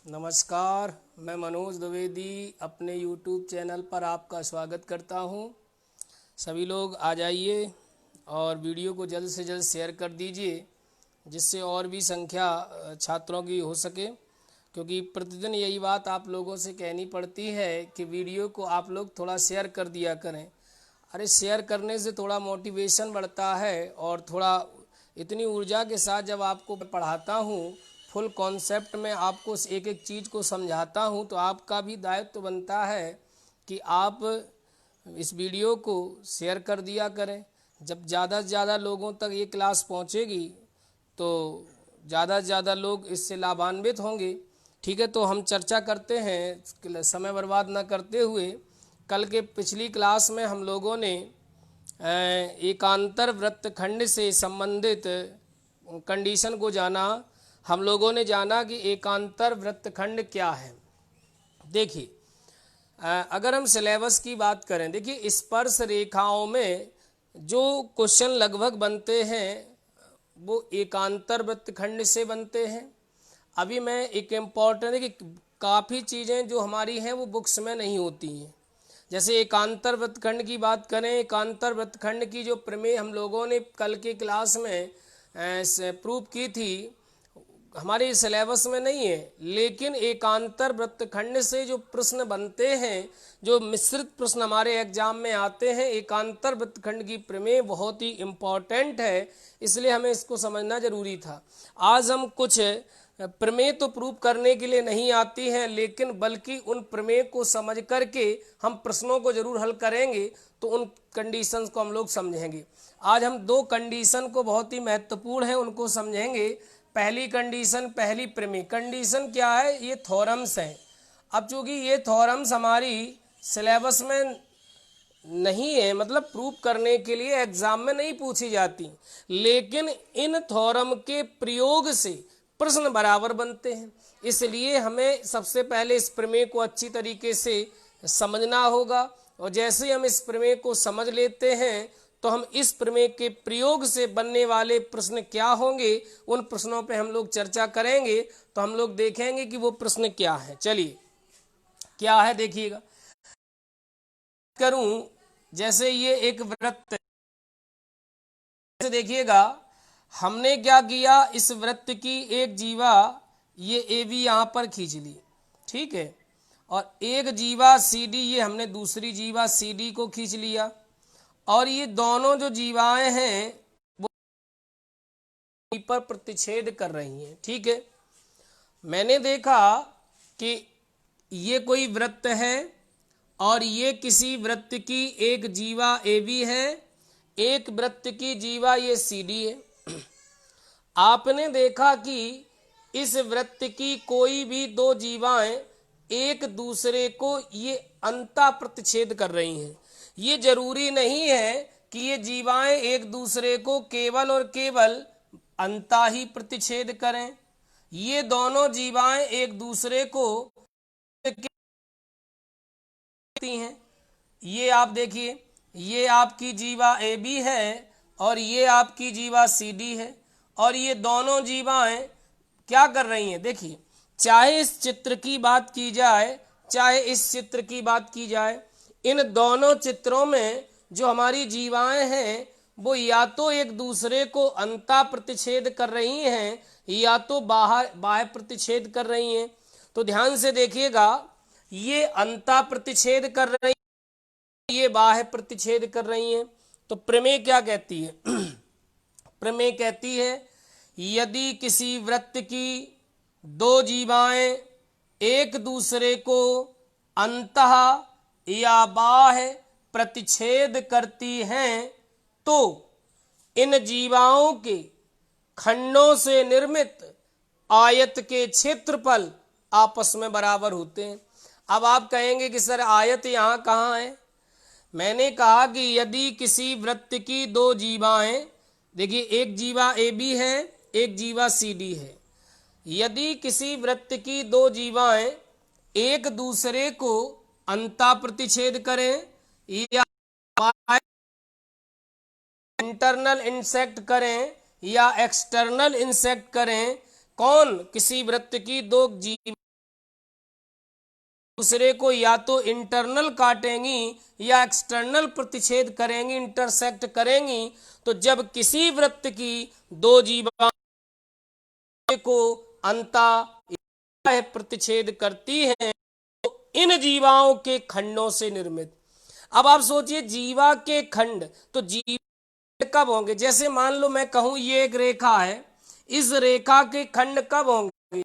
नमस्कार, मैं मनोज द्विवेदी अपने YouTube चैनल पर आपका स्वागत करता हूं। सभी लोग आ जाइए और वीडियो को जल्द से जल्द शेयर कर दीजिए, जिससे और भी संख्या छात्रों की हो सके। क्योंकि प्रतिदिन यही बात आप लोगों से कहनी पड़ती है कि वीडियो को आप लोग थोड़ा शेयर कर दिया करें। अरे शेयर करने से थोड़ा मोटिवेशन बढ़ता है और थोड़ा इतनी ऊर्जा के साथ जब आपको पढ़ाता हूँ, फुल कॉन्सेप्ट में आपको एक एक चीज़ को समझाता हूँ, तो आपका भी दायित्व बनता है कि आप इस वीडियो को शेयर कर दिया करें। जब ज़्यादा से ज़्यादा लोगों तक ये क्लास पहुँचेगी तो ज़्यादा से ज़्यादा लोग इससे लाभान्वित होंगे। ठीक है, तो हम चर्चा करते हैं समय बर्बाद न करते हुए। कल के पिछली क्लास में हम लोगों ने एकांतर वृत्तखंड से संबंधित कंडीशन को जाना। हम लोगों ने जाना कि एकांतर वृत्तखंड क्या है। देखिए, अगर हम सिलेबस की बात करें, देखिए स्पर्श रेखाओं में जो क्वेश्चन लगभग बनते हैं वो एकांतर वृत्तखंड से बनते हैं। अभी मैं एक इम्पॉर्टेंट है कि काफ़ी चीज़ें जो हमारी हैं वो बुक्स में नहीं होती हैं। जैसे एकांतर वृत्तखंड की बात करें, एकांतर वृत्तखंड की जो प्रमेय हम लोगों ने कल की क्लास में प्रूव की थी, हमारे सिलेबस में नहीं है। लेकिन एकांतर वृत्तखंड से जो प्रश्न बनते हैं, जो मिश्रित प्रश्न हमारे एग्जाम में आते हैं, एकांतर वृत्तखंड की प्रमेय बहुत ही इम्पॉर्टेंट है, इसलिए हमें इसको समझना जरूरी था। आज हम कुछ प्रमेय तो प्रूव करने के लिए नहीं आती हैं, लेकिन बल्कि उन प्रमेय को समझ करके हम प्रश्नों को जरूर हल करेंगे, तो उन कंडीशंस को हम लोग समझेंगे। आज हम दो कंडीशन को बहुत ही महत्वपूर्ण है उनको समझेंगे। पहली कंडीशन, पहली प्रमेय कंडीशन क्या है, ये थ्योरम्स हैं। अब चूंकि ये थ्योरम्स हमारी सिलेबस में नहीं है, मतलब प्रूव करने के लिए एग्जाम में नहीं पूछी जाती, लेकिन इन थ्योरम के प्रयोग से प्रश्न बराबर बनते हैं। इसलिए हमें सबसे पहले इस प्रमेय को अच्छी तरीके से समझना होगा, और जैसे ही हम इस प्रमेय को समझ लेते हैं तो हम इस प्रमेय के प्रयोग से बनने वाले प्रश्न क्या होंगे, उन प्रश्नों पे हम लोग चर्चा करेंगे। तो हम लोग देखेंगे कि वो प्रश्न क्या है। चलिए, क्या है देखिएगा। करूं, जैसे ये एक वृत्त, देखिएगा हमने क्या किया, इस वृत्त की एक जीवा ये ए बी यहाँ पर खींच ली, ठीक है, और एक जीवा सी डी, ये हमने दूसरी जीवा सी डी को खींच लिया, और ये दोनों जो जीवाएं हैं वो पर प्रतिच्छेद कर रही हैं। ठीक है, मैंने देखा कि ये कोई वृत्त है और ये किसी वृत्त की एक जीवा ए बी है, एक वृत्त की जीवा ये सी डी है। आपने देखा कि इस वृत्त की कोई भी दो जीवाएं एक दूसरे को ये अंता प्रतिच्छेद कर रही हैं। ये जरूरी नहीं है कि ये जीवाएं एक दूसरे को केवल और केवल अंता ही प्रतिच्छेद करें। ये दोनों जीवाएं एक दूसरे को हैं। ये आप देखिए, ये आपकी जीवा ए बी है और ये आपकी जीवा सी डी है, और ये दोनों जीवाएं क्या कर रही हैं, देखिए, चाहे इस चित्र की बात की जाए चाहे इस चित्र की बात की जाए, इन दोनों चित्रों में जो हमारी जीवाएं हैं वो या तो एक दूसरे को अंता प्रतिच्छेद कर रही हैं या तो बाह्य प्रतिच्छेद कर रही हैं। तो ध्यान से देखिएगा, ये अंता प्रतिच्छेद कर रही, ये बाह्य प्रतिच्छेद कर रही हैं। तो प्रमेय क्या कहती है? प्रमेय कहती है, यदि किसी वृत्त की दो जीवाएं एक दूसरे को अंतः या बाह्य प्रतिच्छेद करती हैं तो इन जीवाओं के खंडों से निर्मित आयत के क्षेत्रफल आपस में बराबर होते हैं। अब आप कहेंगे कि सर आयत यहाँ कहाँ है? मैंने कहा कि यदि किसी वृत्त की दो जीवाएं, देखिए एक जीवा ए बी है एक जीवा सी डी है, यदि किसी वृत्त की दो जीवाएं एक दूसरे को अंता प्रतिच्छेद करें या इंटरनल इंसेक्ट करें या एक्सटर्नल इंसेक्ट करें, कौन? किसी वृत्त की दो जीव दूसरे को या तो इंटरनल काटेंगी या एक्सटर्नल प्रतिच्छेद करेंगी, इंटरसेक्ट करेंगी। तो जब किसी वृत्त की दो जीवाएं को अंता प्रतिच्छेद करती हैं तो इन जीवाओं के खंडों से निर्मित। अब आप सोचिए जीवा के खंड, तो जीवा कब होंगे? जैसे मान लो मैं कहूं ये एक रेखा है, इस रेखा के खंड कब होंगे?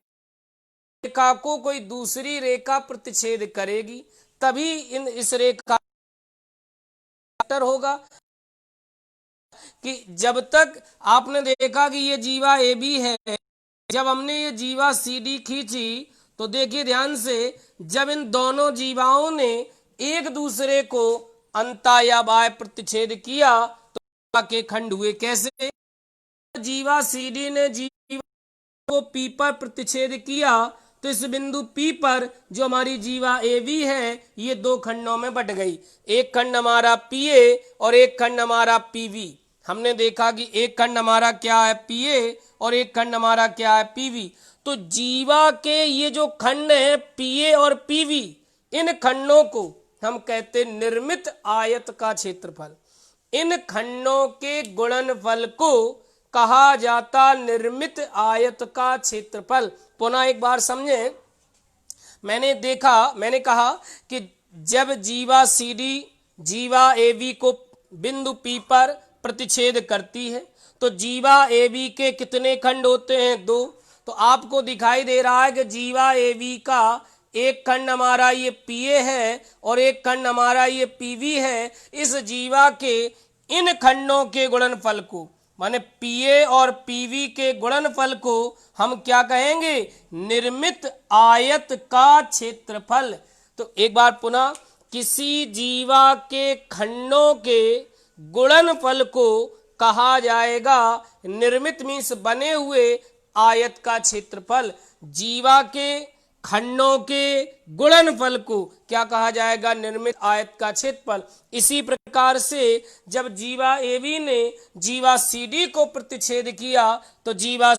रेखा को कोई दूसरी रेखा प्रतिच्छेद करेगी तभी इस रेखा होगा। कि जब तक आपने देखा कि ये जीवा ए बी है, जब हमने ये जीवा सी डी खींची तो देखिए ध्यान से, जब इन दोनों जीवाओं ने एक दूसरे को अंता या बाय प्रतिच्छेद किया तो जीवा के खंड हुए। कैसे? जीवा सी डी ने जीवा को पी पर प्रतिच्छेद किया तो इस बिंदु P पर जो हमारी जीवा AB है ये दो खंडों में बट गई। एक खंड हमारा PA और एक खंड हमारा PV। हमने देखा कि एक खंड हमारा क्या है PA और एक खंड हमारा क्या है PV। तो जीवा के ये जो खंड है PA और PV, इन खंडों को हम कहते निर्मित आयत का क्षेत्रफल। इन खंडों के गुणनफल को कहा जाता निर्मित आयत का क्षेत्रफल। पुनः एक बार समझें, मैंने कहा कि जब जीवा CD जीवा AB को बिंदु P पर प्रतिच्छेद करती है तो जीवा AB के कितने खंड होते हैं? दो। तो आपको दिखाई दे रहा है कि जीवा AB का एक खंड हमारा ये PA है और एक खंड हमारा ये PV है। इस जीवा के इन खंडों के गुणनफल को, माने PA और PV के गुणनफल को हम क्या कहेंगे? निर्मित आयत का क्षेत्रफल। तो एक बार पुनः, किसी जीवा के खंडों के गुणनफल को कहा जाएगा निर्मित मीन्स बने हुए आयत का क्षेत्रफल। जीवा के खंडों के गुणनफल को क्या कहा जाएगा? निर्मित आयत का क्षेत्रफल। इसी प्रकार से जब जीवा AB ने जीवा CD को प्रतिच्छेद किया तो जीवा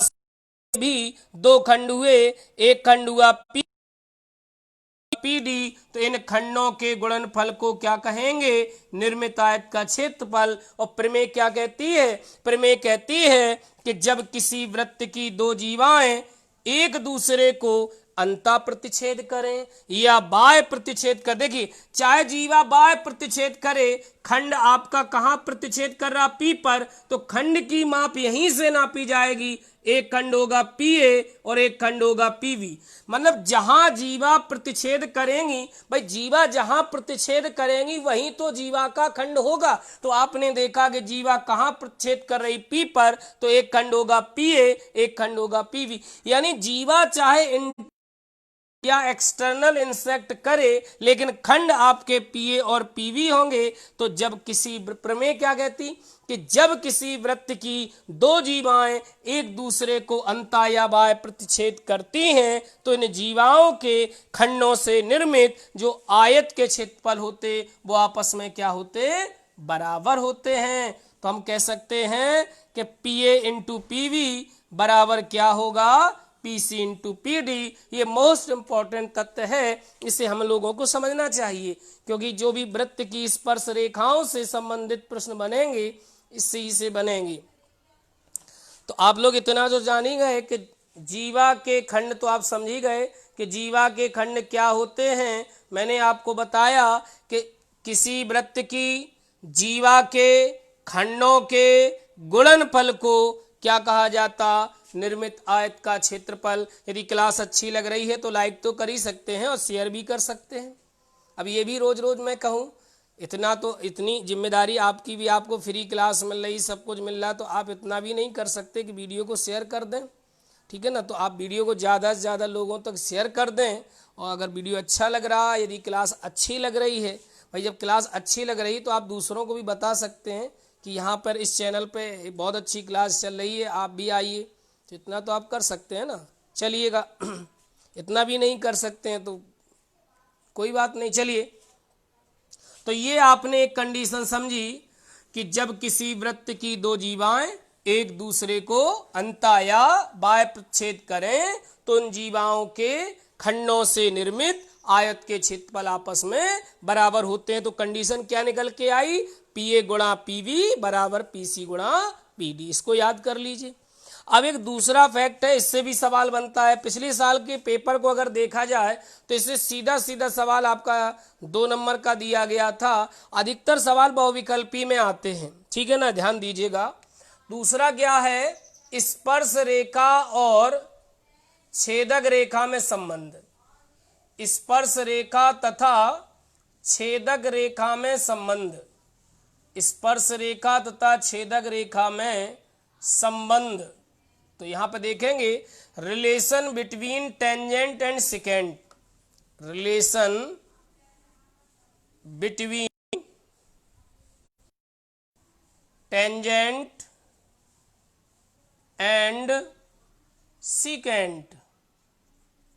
भी दो खंड हुए, एक खंड हुआ PD। तो इन खंडों के गुणनफल को क्या कहेंगे? निर्मित आयत का क्षेत्रफल। और प्रमेय क्या कहती है? प्रमेय कहती है कि जब किसी वृत्त की दो जीवाएं एक दूसरे को अंता प्रतिच्छेद करें या बाय प्रतिच्छेद कर, देखिए चाहे जीवा बाय प्रतिच्छेद करे, खंड आपका कहां प्रतिच्छेद कर रहा? P पर, तो खंड की माप यहीं से नापी जाएगी। एक खंड होगा PA और एक खंड होगा PV। मतलब जहां जीवा प्रतिच्छेद करेंगी, भाई जीवा जहां प्रतिच्छेद करेंगी वहीं तो जीवा का खंड होगा। तो आपने देखा कि जीवा कहां प्रतिच्छेद कर रही? P पर, तो एक खंड होगा PA, एक खंड होगा PV। यानी जीवा चाहे या एक्सटर्नल इंसेक्ट करे लेकिन खंड आपके PA और PV होंगे। तो जब किसी प्रमेय क्या कहती कि जब किसी वृत्त की दो जीवाएं एक दूसरे को अंता या बाय प्रतिच्छेद करती हैं तो इन जीवाओं के खंडों से निर्मित जो आयत के क्षेत्रफल होते वो आपस में क्या होते? बराबर होते हैं। तो हम कह सकते हैं कि PA इंटू PV बराबर क्या होगा? PC into PD। ये मोस्ट इंपॉर्टेंट तथ्य है, इसे हम लोगों को समझना चाहिए, क्योंकि जो भी वृत्त की स्पर्श रेखाओं से संबंधित प्रश्न बनेंगे इससे ही से बनेंगे। तो आप लोग इतना जो जान ही गए कि जीवा के खंड, तो आप समझ ही गए कि जीवा के खंड क्या होते हैं। मैंने आपको बताया कि किसी वृत्त की जीवा के खंडों के गुणनफल को क्या कहा जाता? निर्मित आयत का क्षेत्रफल। यदि क्लास अच्छी लग रही है तो लाइक तो कर ही सकते हैं और शेयर भी कर सकते हैं। अब ये भी रोज रोज मैं कहूँ, इतना तो, इतनी जिम्मेदारी आपकी भी, आपको फ्री क्लास मिल रही, सब कुछ मिल रहा, तो आप इतना भी नहीं कर सकते कि वीडियो को शेयर कर दें, ठीक है ना। तो आप वीडियो को ज़्यादा से ज़्यादा लोगों तक शेयर कर दें। और अगर वीडियो अच्छा लग रहा है, यदि क्लास अच्छी लग रही है, भाई जब क्लास अच्छी लग रही तो आप दूसरों को भी बता सकते हैं कि यहाँ पर इस चैनल पे बहुत अच्छी क्लास चल रही है, आप भी आइए। तो इतना तो आप कर सकते हैं ना, चलिएगा। इतना भी नहीं कर सकते हैं तो कोई बात नहीं, चलिए। तो ये आपने एक कंडीशन समझी कि जब किसी वृत्त की दो जीवाएं एक दूसरे को अंता या बाय प्रतिच्छेद करें तो उन जीवाओं के खंडों से निर्मित आयत के क्षेत्रफल आपस में बराबर होते हैं। तो कंडीशन क्या निकल के आई, पीए गुणा पीवी बराबर पीसी गुणा पीडी। इसको याद कर लीजिए। अब एक दूसरा फैक्ट है, इससे भी सवाल बनता है। पिछले साल के पेपर को अगर देखा जाए तो इससे सीधा सीधा सवाल आपका 2 नंबर का दिया गया था। अधिकतर सवाल बहुविकल्पी में आते हैं, ठीक है ना, ध्यान दीजिएगा। दूसरा क्या है, स्पर्श रेखा और छेदक रेखा में संबंध। स्पर्श रेखा तथा छेदक रेखा में संबंध। स्पर्श रेखा तथा छेदक रेखा में संबंध। तो यहां पर देखेंगे relation between tangent and secant. Relation between tangent and secant,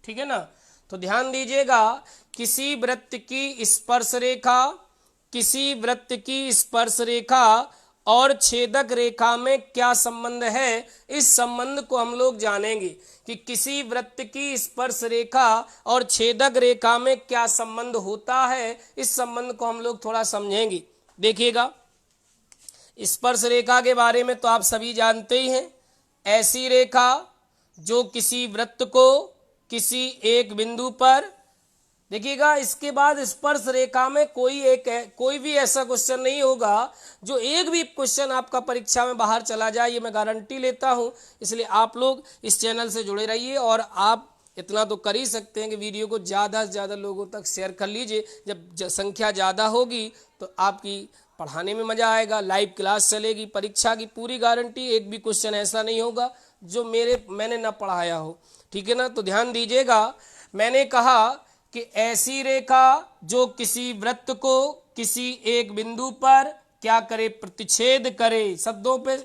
ठीक है ना। तो ध्यान दीजिएगा, किसी वृत्त की स्पर्श रेखा, किसी वृत्त की स्पर्श रेखा और छेदक रेखा में क्या संबंध है, इस संबंध को हम लोग जानेंगे कि किसी वृत्त की स्पर्श रेखा और छेदक रेखा में क्या संबंध होता है। इस संबंध को हम लोग थोड़ा समझेंगे। देखिएगा, स्पर्श रेखा के बारे में तो आप सभी जानते ही हैं। ऐसी रेखा जो किसी वृत्त को किसी एक बिंदु पर, देखिएगा इसके बाद स्पर्श रेखा में कोई भी ऐसा क्वेश्चन नहीं होगा जो एक भी क्वेश्चन आपका परीक्षा में बाहर चला जाए, ये मैं गारंटी लेता हूं। इसलिए आप लोग इस चैनल से जुड़े रहिए और आप इतना तो कर ही सकते हैं कि वीडियो को ज़्यादा से ज़्यादा लोगों तक शेयर कर लीजिए। जब संख्या ज़्यादा होगी तो आपकी पढ़ाने में मज़ा आएगा, लाइव क्लास चलेगी। परीक्षा की पूरी गारंटी, एक भी क्वेश्चन ऐसा नहीं होगा जो मैंने ना पढ़ाया हो, ठीक है ना। तो ध्यान दीजिएगा, मैंने कहा कि ऐसी रेखा जो किसी वृत्त को किसी एक बिंदु पर क्या करे, प्रतिच्छेद करे। शब्दों पे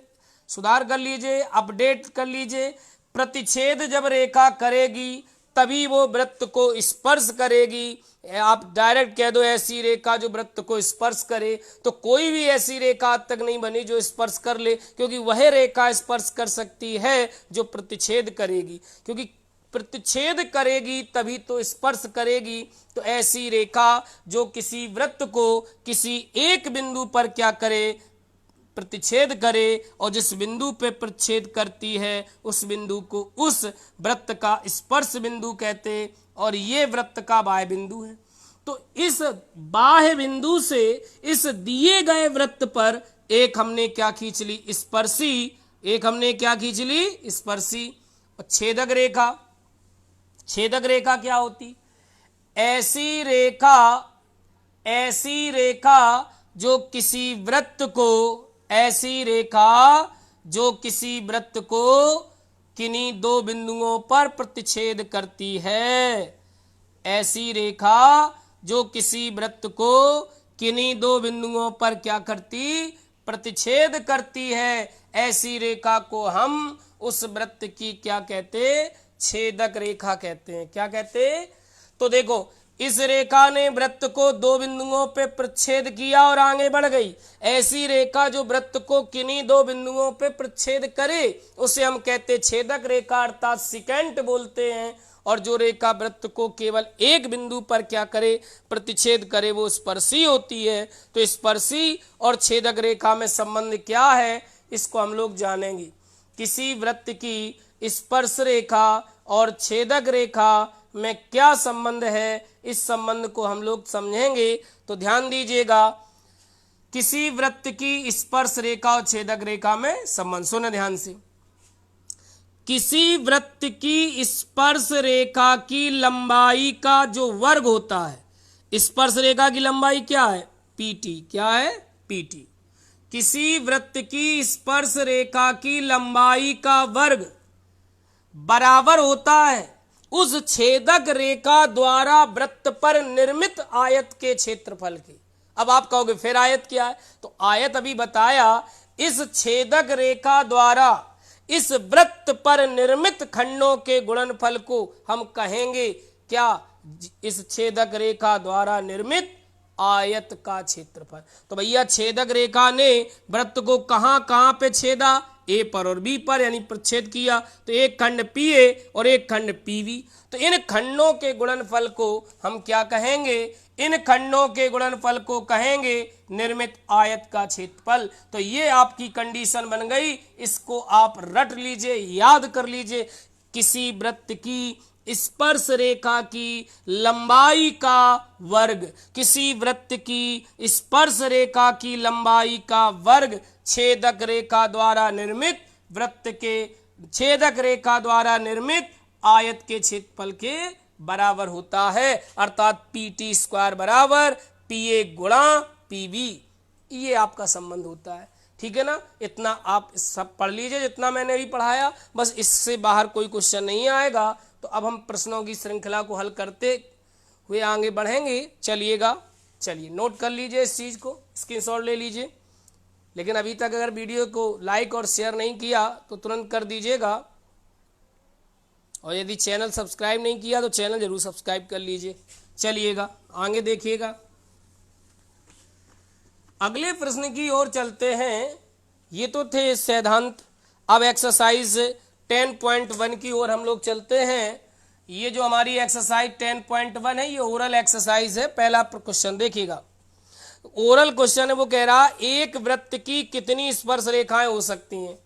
सुधार कर लीजिए, अपडेट कर लीजिए। प्रतिच्छेद जब रेखा करेगी तभी वो वृत्त को स्पर्श करेगी। आप डायरेक्ट कह दो ऐसी रेखा जो वृत्त को स्पर्श करे, तो कोई भी ऐसी रेखा आज तक नहीं बनी जो स्पर्श कर ले, क्योंकि वह रेखा स्पर्श कर सकती है जो प्रतिच्छेद करेगी, क्योंकि प्रतिच्छेद करेगी तभी तो स्पर्श करेगी। तो ऐसी रेखा जो किसी वृत्त को किसी एक बिंदु पर क्या करे, प्रतिच्छेद करे, और जिस बिंदु पे प्रतिच्छेद करती है उस बिंदु को उस वृत्त का स्पर्श बिंदु कहते, और ये वृत्त का बाह्य बिंदु है। तो इस बाह्य बिंदु से इस दिए गए वृत्त पर एक हमने क्या खींच ली, स्पर्शी। एक हमने क्या खींच ली, स्पर्शी। और छेदक रेखा, छेदक रेखा क्या होती, ऐसी रेखा जो किसी वृत्त को, ऐसी रेखा जो किसी वृत्त को किन्हीं दो बिंदुओं पर प्रतिच्छेद करती है। ऐसी रेखा जो किसी वृत्त को किन्हीं दो बिंदुओं पर क्या करती, प्रतिच्छेद करती है। ऐसी रेखा को हम उस वृत्त की क्या कहते, छेदक रेखा कहते हैं। क्या कहते, तो देखो इस रेखा ने वृत्त को दो बिंदुओं पे प्रतिच्छेद किया और आगे बढ़ गई। ऐसी रेखा जो वृत्त को किन्हीं दो बिंदुओं पे प्रतिच्छेद करे उसे हम कहते छेदक रेखा, अर्थात सिकेंट बोलते हैं। और जो रेखा वृत्त को केवल एक बिंदु पर क्या करे, प्रतिच्छेद करे, वो स्पर्शी होती है। तो स्पर्शी और छेदक रेखा में संबंध क्या है, इसको हम लोग जानेंगे। किसी वृत्त की स्पर्श रेखा और छेदक रेखा में क्या संबंध है, इस संबंध को हम लोग समझेंगे। तो ध्यान दीजिएगा, किसी वृत्त की स्पर्श रेखा और छेदक रेखा में संबंध, सुने ध्यान से। किसी वृत्त की स्पर्श रेखा की लंबाई का जो वर्ग होता है, स्पर्श रेखा की लंबाई क्या है, पीटी। क्या है, पीटी। किसी वृत्त की स्पर्श रेखा की लंबाई का वर्ग बराबर होता है उस छेदक रेखा द्वारा वृत्त पर निर्मित आयत के क्षेत्रफल के। अब आप कहोगे फिर आयत क्या है, तो आयत अभी बताया, इस छेदक रेखा द्वारा इस वृत्त पर निर्मित खंडों के गुणनफल को हम कहेंगे क्या, इस छेदक रेखा द्वारा निर्मित आयत का क्षेत्रफल। तो भैया छेदक रेखा ने वृत्त को कहां कहां पे छेदा, ए पर और बी पर, यानी प्रच्छेद किया तो एक खंड पी ए और एक खंड पी वी। तो इन खंडों के गुणनफल को हम क्या कहेंगे? इन खंडों के गुणनफल को कहेंगे निर्मित आयत का क्षेत्रफल। तो ये आपकी कंडीशन बन गई, इसको आप रट लीजिए, याद कर लीजिए। किसी वृत्त की स्पर्श रेखा की लंबाई का वर्ग, किसी वृत्त की स्पर्श रेखा की लंबाई का वर्ग छेदक रेखा द्वारा निर्मित वृत्त के, छेदक रेखा द्वारा निर्मित आयत के क्षेत्रफल के बराबर होता है। अर्थात पी टी स्क्वायर बराबर पी ए गुणा पी बी, ये आपका संबंध होता है। ठीक है ना? इतना आप सब पढ़ लीजिए जितना मैंने अभी पढ़ाया, बस इससे बाहर कोई क्वेश्चन नहीं आएगा। तो अब हम प्रश्नों की श्रृंखला को हल करते हुए आगे बढ़ेंगे। चलिएगा, चलिए नोट कर लीजिए, इस चीज़ को स्क्रीनशॉट ले लीजिए। लेकिन अभी तक अगर वीडियो को लाइक और शेयर नहीं किया तो तुरंत कर दीजिएगा, और यदि चैनल सब्सक्राइब नहीं किया तो चैनल जरूर सब्सक्राइब कर लीजिए। चलिएगा आगे देखिएगा, अगले प्रश्न की ओर चलते हैं। ये तो थे सैद्धांत। अब एक्सरसाइज 10.1 की ओर हम लोग चलते हैं। ये जो हमारी एक्सरसाइज 10.1 है, ये ओरल एक्सरसाइज है। पहला क्वेश्चन देखिएगा, ओरल क्वेश्चन है। वो कह रहा एक वृत्त की कितनी स्पर्श रेखाएं हो सकती हैं?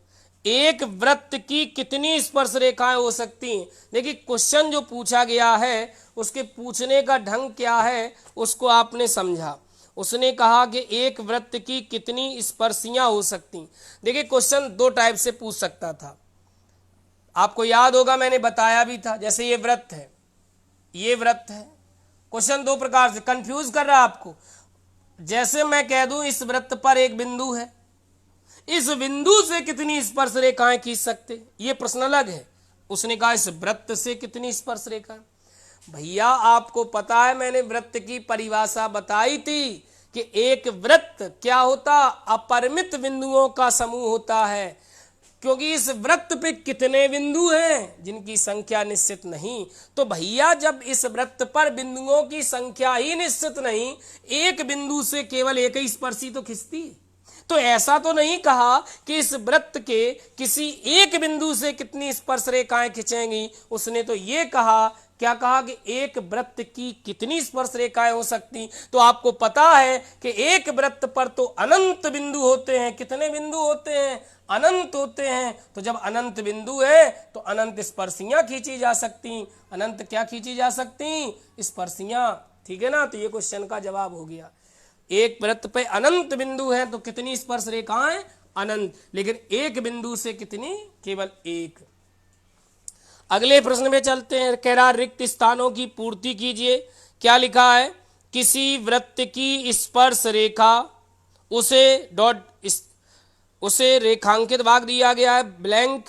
एक वृत्त की कितनी स्पर्श रेखाएं हो सकती हैं? देखिए क्वेश्चन जो पूछा गया है उसके पूछने का ढंग क्या है उसको आपने समझा। उसने कहा कि एक वृत्त की कितनी स्पर्शियां हो सकती। देखिए क्वेश्चन दो टाइप से पूछ सकता था, आपको याद होगा मैंने बताया भी था। जैसे ये वृत्त है, ये वृत्त है, क्वेश्चन दो प्रकार से, कंफ्यूज कर रहा है आपको। जैसे मैं कह दूं इस वृत्त पर एक बिंदु है, इस बिंदु से कितनी स्पर्श रेखाएं खींच सकते, ये प्रश्न अलग है। उसने कहा इस वृत्त से कितनी स्पर्श रेखाएं। भैया आपको पता है मैंने वृत्त की परिभाषा बताई थी कि एक वृत्त क्या होता, अपरिमित बिंदुओं का समूह होता है। क्योंकि इस वृत्त पे कितने बिंदु हैं जिनकी संख्या निश्चित नहीं। तो भैया जब इस वृत्त पर बिंदुओं की संख्या ही निश्चित नहीं, एक बिंदु से केवल एक ही स्पर्शी तो खिंचती। तो ऐसा तो नहीं कहा कि इस वृत्त के किसी एक बिंदु से कितनी स्पर्श रेखाएं खिंचेंगी। उसने तो ये कहा, क्या कहा कि एक वृत्त की कितनी स्पर्श रेखाएं हो सकती। तो आपको पता है कि एक वृत्त पर तो अनंत बिंदु होते हैं। कितने बिंदु होते हैं? अनंत होते हैं। तो जब अनंत बिंदु है तो अनंत स्पर्शियां खींची जा सकती। अनंत क्या खींची जा सकती? स्पर्शियां। ठीक है ना? तो ये क्वेश्चन का जवाब हो गया। एक वृत्त पे अनंत बिंदु है तो कितनी स्पर्श रेखाएं? अनंत। लेकिन एक बिंदु से कितनी? केवल एक। अगले प्रश्न में चलते हैं। कह रहा रिक्त स्थानों की पूर्ति कीजिए। क्या लिखा है? किसी वृत्त की स्पर्श रेखा उसे रेखांकित भाग दिया गया है, ब्लैंक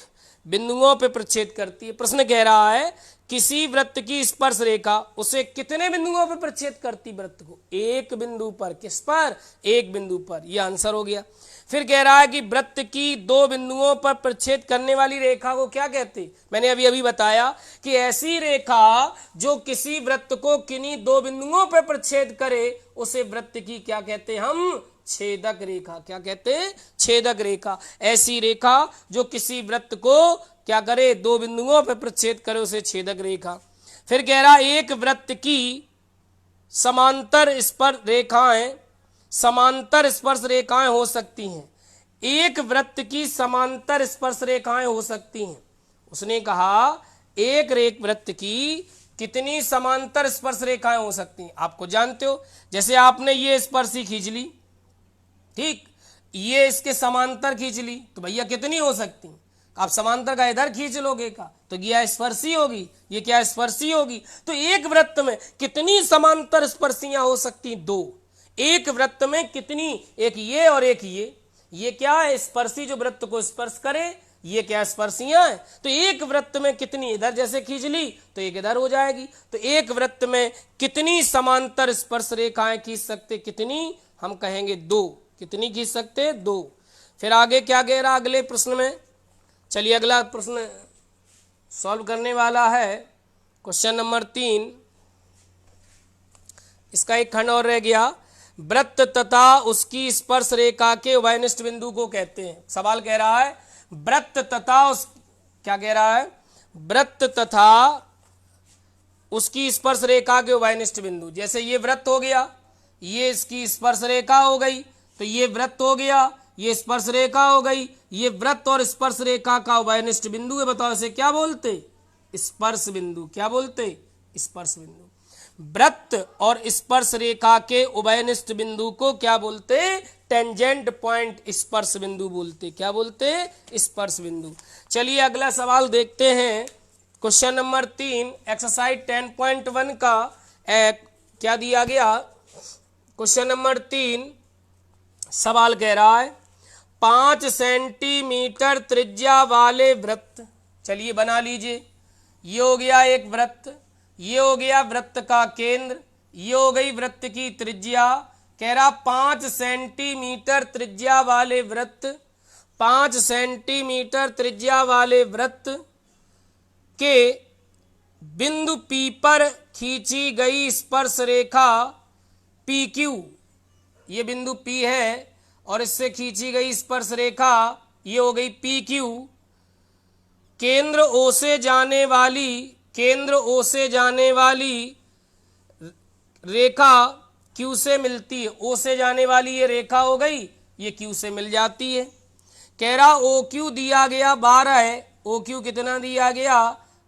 बिंदुओं पे प्रच्छेद करती है। प्रश्न कह रहा है किसी वृत्त की स्पर्श रेखा उसे कितने बिंदुओं पर प्रच्छेद करती? वृत्त को एक बिंदु पर। किस पर? एक बिंदु पर। यह आंसर हो गया। फिर कह रहा है कि वृत्त की दो बिंदुओं पर प्रच्छेद करने वाली रेखा को क्या कहते? मैंने अभी बताया कि ऐसी रेखा जो किसी वृत्त को किन्हीं दो बिंदुओं पर प्रच्छेद करे उसे वृत्त की क्या कहते? हम छेदक रेखा। क्या कहते? छेदक रेखा। ऐसी रेखा जो किसी वृत्त को क्या करे? दो बिंदुओं पर प्रच्छेद करे उसे छेदक रेखा। फिर कह रहा एक वृत्त की समांतर स्पर्श रेखाएं, समांतर स्पर्श रेखाएं हो सकती हैं। एक वृत्त की समांतर स्पर्श रेखाएं हो सकती हैं। उसने कहा एक वृत्त की कितनी समांतर स्पर्श रेखाएं हो सकती हैं? आपको जानते हो, जैसे आपने ये स्पर्शी खींच ली, ठीक, ये इसके समांतर खींच ली, तो भैया कितनी हो सकती? आप समांतर का इधर खींच लोगे का तो क्या स्पर्शी होगी? ये क्या स्पर्शी होगी? तो एक वृत्त में कितनी समांतर स्पर्शियां हो सकती? दो। एक वृत्त में कितनी? एक ये और एक ये क्या है? स्पर्शी जो वृत्त को स्पर्श करे, ये क्या स्पर्शियां है? तो एक वृत्त में कितनी? इधर जैसे खींच ली तो एक इधर हो जाएगी। तो एक वृत्त में कितनी समांतर स्पर्श रेखाएं खींच सकते? कितनी? हम कहेंगे दो। कितनी खींच सकते? दो। फिर आगे क्या कह रहा अगले प्रश्न में? चलिए अगला प्रश्न सॉल्व करने वाला है क्वेश्चन नंबर 3। इसका एक खंड और रह गया। वृत्त तथा उसकी स्पर्श रेखा के उभयनिष्ठ बिंदु को कहते हैं। सवाल कह रहा है वृत्त तथा क्या कह रहा है, वृत्त तथा उसकी स्पर्श रेखा के उभयनिष्ठ बिंदु। जैसे ये वृत्त हो गया, ये इसकी स्पर्श रेखा हो गई, तो ये वृत्त हो गया, ये स्पर्श रेखा हो गई, ये वृत्त और स्पर्श रेखा का उभयनिष्ठ बिंदु है। बताओ इसे क्या बोलते, स्पर्श बिंदु। क्या बोलते, स्पर्श बिंदु। वृत्त और स्पर्श रेखा के उभयनिष्ठ बिंदु को क्या बोलते, टेंजेंट पॉइंट, स्पर्श बिंदु बोलते। क्या बोलते, स्पर्श बिंदु। चलिए अगला सवाल देखते हैं। क्वेश्चन नंबर 3 एक्सरसाइज 10.1 का क्या दिया गया। क्वेश्चन नंबर 3 सवाल कह रहा है 5 सेंटीमीटर त्रिज्या वाले वृत्त। चलिए बना लीजिए। ये हो गया एक वृत्त, ये हो गया वृत्त का केंद्र, ये हो गई वृत्त की त्रिज्या। कह रहा 5 सेंटीमीटर त्रिज्या वाले वृत्त, 5 सेंटीमीटर त्रिज्या वाले वृत्त के बिंदु P पर खींची गई स्पर्श रेखा PQ, ये बिंदु P है और इससे खींची गई स्पर्श रेखा ये हो गई PQ। केंद्र O से जाने वाली, केंद्र O से जाने वाली रेखा Q से मिलती है। O से जाने वाली ये रेखा हो गई, ये Q से मिल जाती है। कह रहा OQ दिया गया 12 है। OQ कितना दिया गया,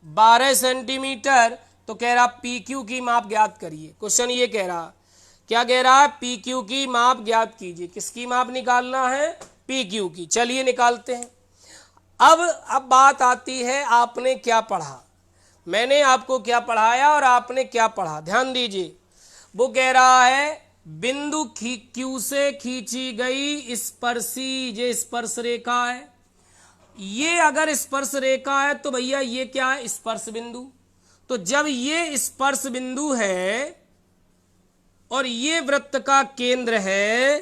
12 सेंटीमीटर। तो कह रहा PQ की माप ज्ञात करिए। क्वेश्चन ये कह रहा, क्या कह रहा है, PQ की माप ज्ञात कीजिए। किसकी माप निकालना है, PQ की। चलिए निकालते हैं। अब बात आती है आपने क्या पढ़ा, मैंने आपको क्या पढ़ाया और आपने क्या पढ़ा। ध्यान दीजिए। वो कह रहा है बिंदु Q से खींची गई स्पर्शी, ये स्पर्श रेखा है। ये अगर स्पर्श रेखा है तो भैया ये क्या है, स्पर्श बिंदु। तो जब ये स्पर्श बिंदु है और ये वृत्त का केंद्र है,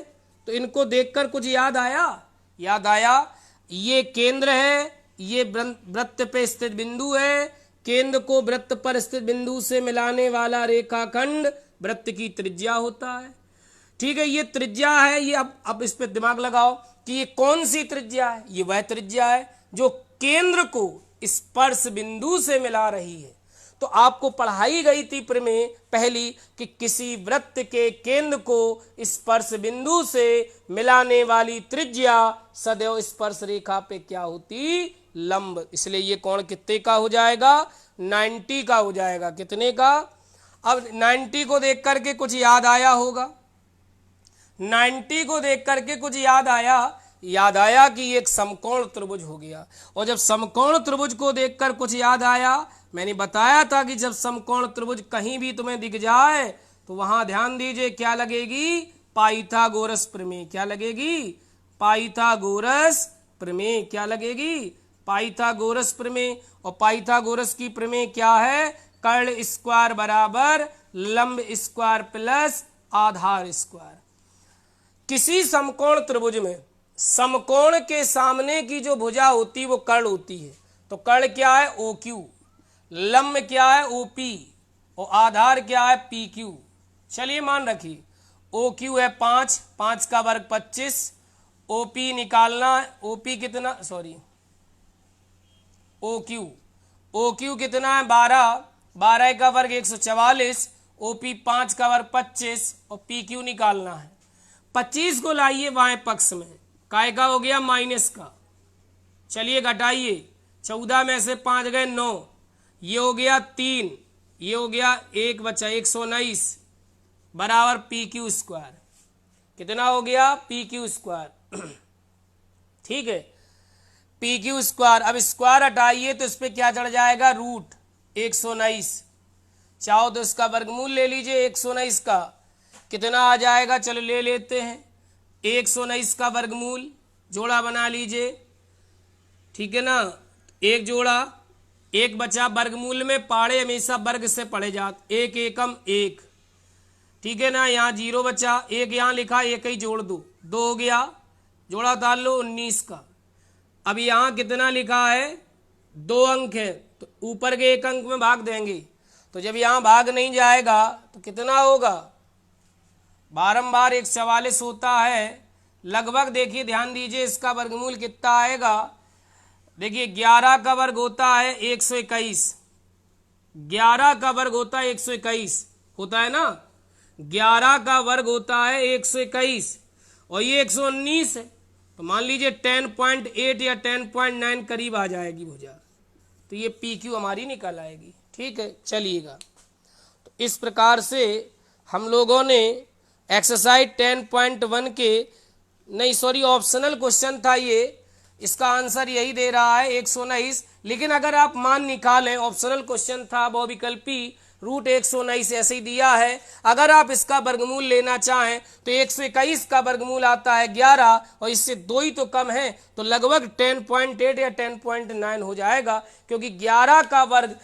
तो इनको देखकर कुछ याद आया, याद आया। ये केंद्र है, ये वृत्त पे स्थित बिंदु है। केंद्र को वृत्त पर स्थित बिंदु से मिलाने वाला रेखाखंड वृत्त की त्रिज्या होता है। ठीक है, ये त्रिज्या है। ये अब इस पे दिमाग लगाओ कि ये कौन सी त्रिज्या है। ये वह त्रिज्या है जो केंद्र को स्पर्श बिंदु से मिला रही है। तो आपको पढ़ाई गई थी प्रमेय पहली कि किसी वृत्त के केंद्र को स्पर्श बिंदु से मिलाने वाली त्रिज्या सदैव स्पर्श रेखा पे क्या होती, लंब। इसलिए ये कोण कितने का हो जाएगा, 90 का हो जाएगा। कितने का, अब 90 को देख करके कुछ याद आया होगा। 90 को देख करके कुछ याद आया कि एक समकोण त्रिभुज हो गया। और जब समकोण त्रिभुज को देखकर कुछ याद आया, मैंने बताया था कि जब समकोण त्रिभुज कहीं भी तुम्हें दिख जाए तो वहां ध्यान दीजिए क्या लगेगी, पाइथागोरस प्रमेय। क्या लगेगी, पाइथागोरस प्रमेय। क्या लगेगी, पाइथागोरस प्रमेय। और पाइथागोरस की प्रमेय क्या है, कर्ण स्क्वायर बराबर लंब स्क्वायर प्लस आधार स्क्वायर। किसी समकोण त्रिभुज में समकोण के सामने की जो भुजा होती है वो कर्ण होती है। तो कर्ण क्या है, OQ, लंब क्या है, OP, और आधार क्या है, PQ। चलिए मान रखिए OQ है 5, 5 का वर्ग 25, OP निकालना, OP कितना, सॉरी OQ कितना है 12, 12 का वर्ग 144, OP 5 का वर्ग 25 और PQ निकालना है। 25 को लाइए बाएं पक्ष में, काय का हो गया, माइनस का। चलिए घटाइए, 14 में से 5 गए 9, ये हो गया 3, ये हो गया 1 बचा 119 बराबर PQ स्क्वायर। कितना हो गया, PQ स्क्वायर। ठीक है, PQ स्क्वायर। अब स्क्वायर हटाइए तो इस पर क्या चढ़ जाएगा, रूट 119। चाहो तो इसका वर्गमूल ले लीजिए 119 का, कितना आ जाएगा, चलो ले लेते हैं 119 का वर्गमूल। जोड़ा बना लीजिए, ठीक है ना, एक जोड़ा, एक बचा। वर्गमूल में पाड़े हमेशा वर्ग से पढ़े जाते, 1 एकम 1, ठीक है ना। यहाँ 0 बचा, 1 यहाँ लिखा, 1 ही जोड़ दो, 2 हो गया। जोड़ा डाल लो 19 का। अब यहाँ कितना लिखा है, 2 अंक है, तो ऊपर के 1 अंक में भाग देंगे। तो जब यहाँ भाग नहीं जाएगा तो कितना होगा, बारंबार 144 होता है लगभग। देखिए ध्यान दीजिए, इसका वर्गमूल कितना आएगा, देखिए 11 का वर्ग होता है 121, 11 का वर्ग होता है 121 होता है ना, 11 का वर्ग होता है 121 और ये 119 है, तो मान लीजिए 10.8 या 10.9 करीब आ जाएगी भुजा, तो ये पी क्यू हमारी निकल आएगी। ठीक है, चलिएगा। तो इस प्रकार से हम लोगों ने एक्सरसाइज 10.1 के, नहीं सॉरी ऑप्शनल क्वेश्चन था ये, इसका आंसर यही दे रहा है 119, लेकिन अगर आप मान निकालें, ऑप्शनल क्वेश्चन था बहुविकल्पी, रूट 119 ऐसे ही दिया है, अगर आप इसका वर्गमूल लेना चाहें तो 121 का वर्गमूल आता है 11 और इससे 2 ही तो कम है, तो लगभग 10.8 या 10.9 हो जाएगा, क्योंकि 11 का वर्ग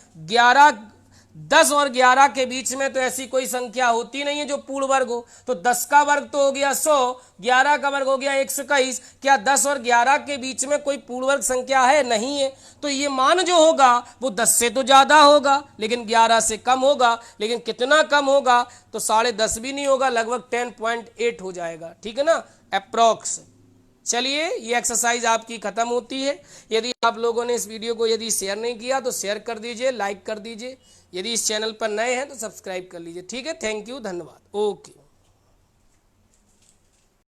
10 और 11 के बीच में तो ऐसी कोई संख्या होती नहीं है जो पूर्ण वर्ग हो, तो 10 का वर्ग तो हो गया 100, 11 का वर्ग हो गया 121, क्या 10 और 11 के बीच में कोई पूर्ण वर्ग संख्या है? नहीं है। तो ये मान जो होगा वो 10 से तो ज्यादा होगा लेकिन 11 से कम होगा, लेकिन कितना कम होगा? तो 10.5 भी नहीं होगा, लगभग 10.8 हो जाएगा। ठीक है ना, अप्रॉक्स। चलिए, ये एक्सरसाइज आपकी खत्म होती है। यदि आप लोगों ने इस वीडियो को यदि शेयर नहीं किया तो शेयर कर दीजिए, लाइक कर दीजिए, यदि इस चैनल पर नए हैं तो सब्सक्राइब कर लीजिए। ठीक है, थैंक यू, धन्यवाद, ओके।